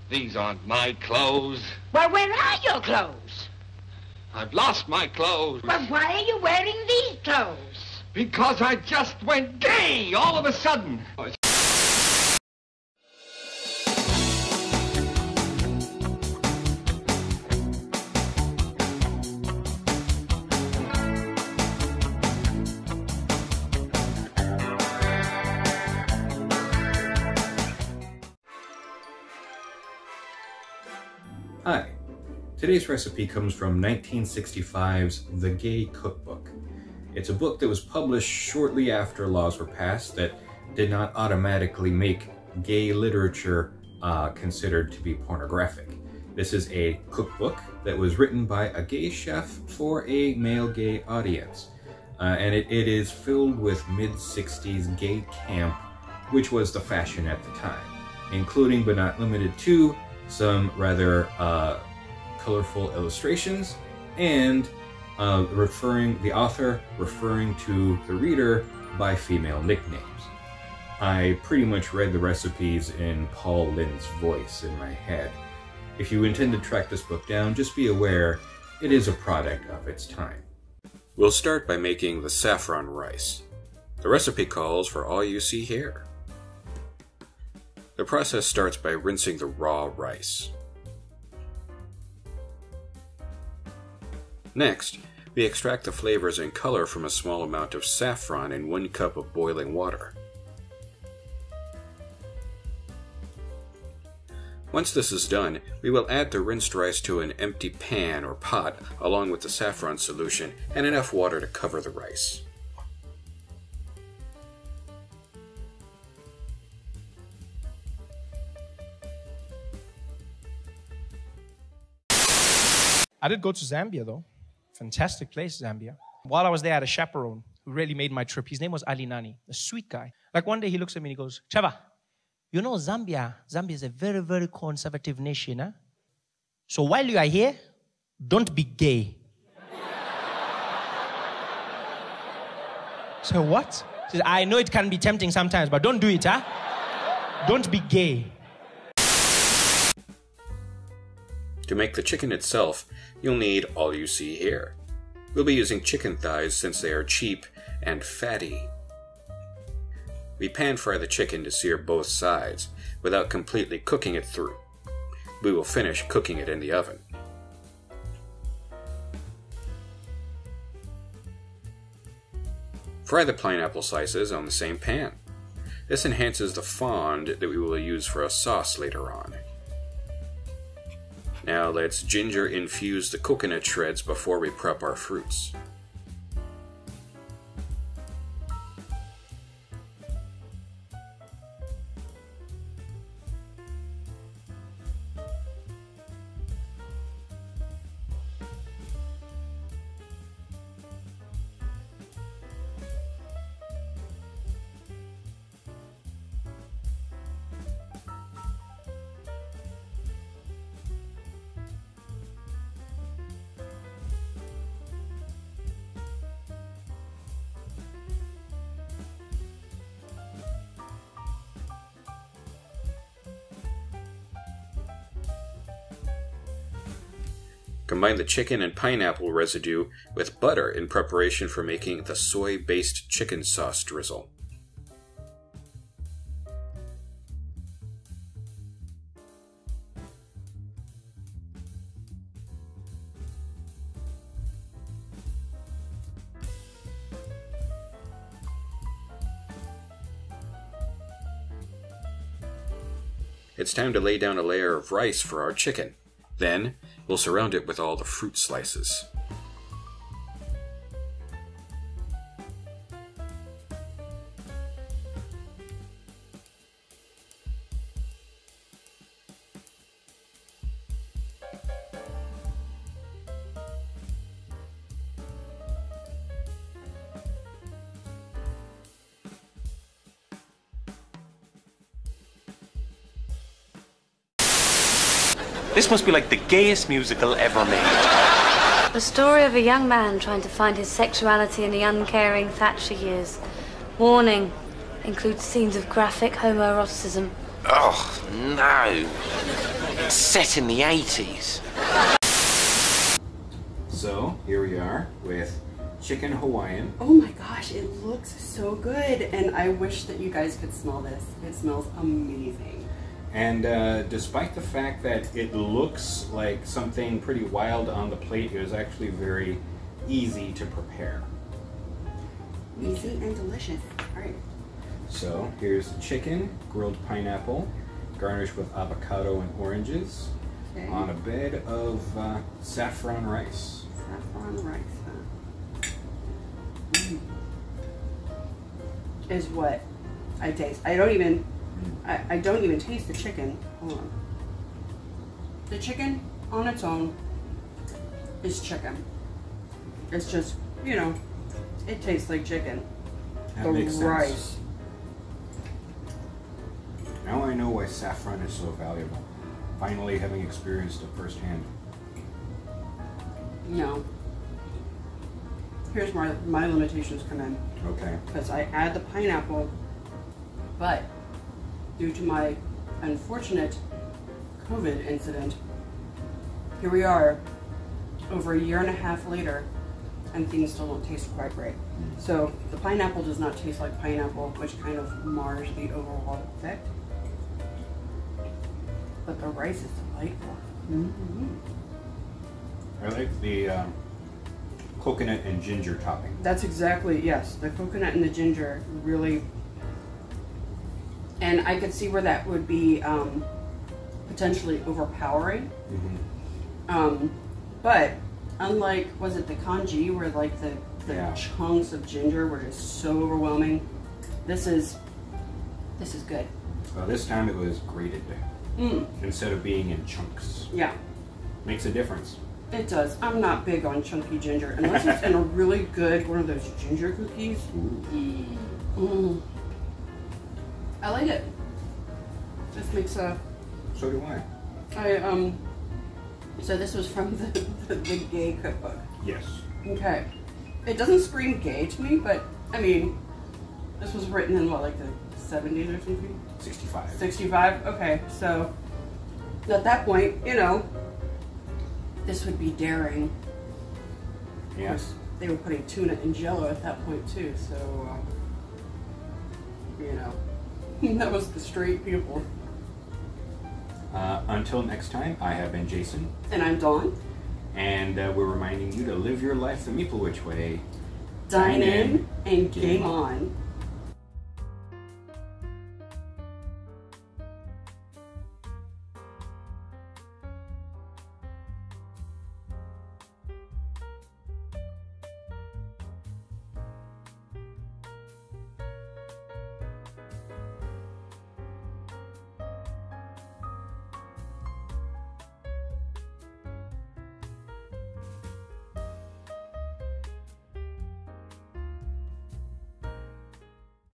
These aren't my clothes. Well, where are your clothes? I've lost my clothes. Well, why are you wearing these clothes? Because I just went gay all of a sudden. Hi, today's recipe comes from 1965's The Gay Cookbook. It's a book that was published shortly after laws were passed that did not automatically make gay literature considered to be pornographic. This is a cookbook that was written by a gay chef for a male gay audience. And it is filled with mid-60s gay camp, which was the fashion at the time, including but not limited to some rather colorful illustrations and the author referring to the reader by female nicknames. I pretty much read the recipes in Paul Lynde's voice in my head. If you intend to track this book down, just be aware it is a product of its time. We'll start by making the saffron rice. The recipe calls for all you see here. The process starts by rinsing the raw rice. Next, we extract the flavors and color from a small amount of saffron in 1 cup of boiling water. Once this is done, we will add the rinsed rice to an empty pan or pot along with the saffron solution and enough water to cover the rice. I did go to Zambia, though. Fantastic place, Zambia. While I was there, I had a chaperone who really made my trip. His name was Ali Nani, a sweet guy. Like one day he looks at me and he goes, Trevor, you know Zambia is a very, very conservative nation, huh? So while you are here, don't be gay. So what? He said, I know it can be tempting sometimes, but don't do it, huh? Don't be gay. To make the chicken itself, you'll need all you see here. We'll be using chicken thighs since they are cheap and fatty. We pan fry the chicken to sear both sides without completely cooking it through. We will finish cooking it in the oven. Fry the pineapple slices on the same pan. This enhances the fond that we will use for a sauce later on. Now let's ginger infuse the coconut shreds before we prep our fruits. Combine the chicken and pineapple residue with butter in preparation for making the soy-based chicken sauce drizzle. It's time to lay down a layer of rice for our chicken. Then, we'll surround it with all the fruit slices. This must be like the gayest musical ever made. The story of a young man trying to find his sexuality in the uncaring Thatcher years. Warning, includes scenes of graphic homoeroticism. Oh, no. Set in the 80s. So, here we are with Chicken Hawaiian. Oh my gosh, it looks so good. And I wish that you guys could smell this. It smells amazing. And despite the fact that it looks like something pretty wild on the plate, it was actually very easy to prepare. Easy and delicious. All right. So here's the chicken, grilled pineapple, garnished with avocado and oranges, Okay. on a bed of saffron rice. Saffron rice, huh? Is what I taste. I don't even taste the chicken. Hold on. The chicken on its own is chicken. It's just, you know, it tastes like chicken. That makes sense. Rice. Now I know why saffron is so valuable. Finally having experienced it firsthand. No. Here's where my limitations come in. Okay. Because I add the pineapple, but due to my unfortunate COVID incident, here we are, over a year and a half later, and things still don't taste quite right. So the pineapple does not taste like pineapple, which kind of mars the overall effect. But the rice is delightful. Mm-hmm. I like the coconut and ginger topping. That's exactly, yes. The coconut and the ginger really, and I could see where that would be potentially overpowering. Mm-hmm. But unlike, was it the congee, where like the Yeah. chunks of ginger were just so overwhelming, this is good. Well, this time it was grated instead of being in chunks. Yeah, Makes a difference. it does. I'm not big on chunky ginger unless it's in a really good one of those ginger cookies. Ooh. I like it. This makes a. So do I. So this was from the Gay Cookbook. Yes. Okay. It doesn't scream gay to me, but I mean, this was written in what, like the 70s or something? 65. 65? Okay, so at that point, you know, this would be daring. Yes. They were putting tuna in Jell-O at that point too, so, you know, that was the straight people. Until next time, I have been Jason. And I'm Dawn. And we're reminding you to live your life the Meeple Witch way. Dine in and game on.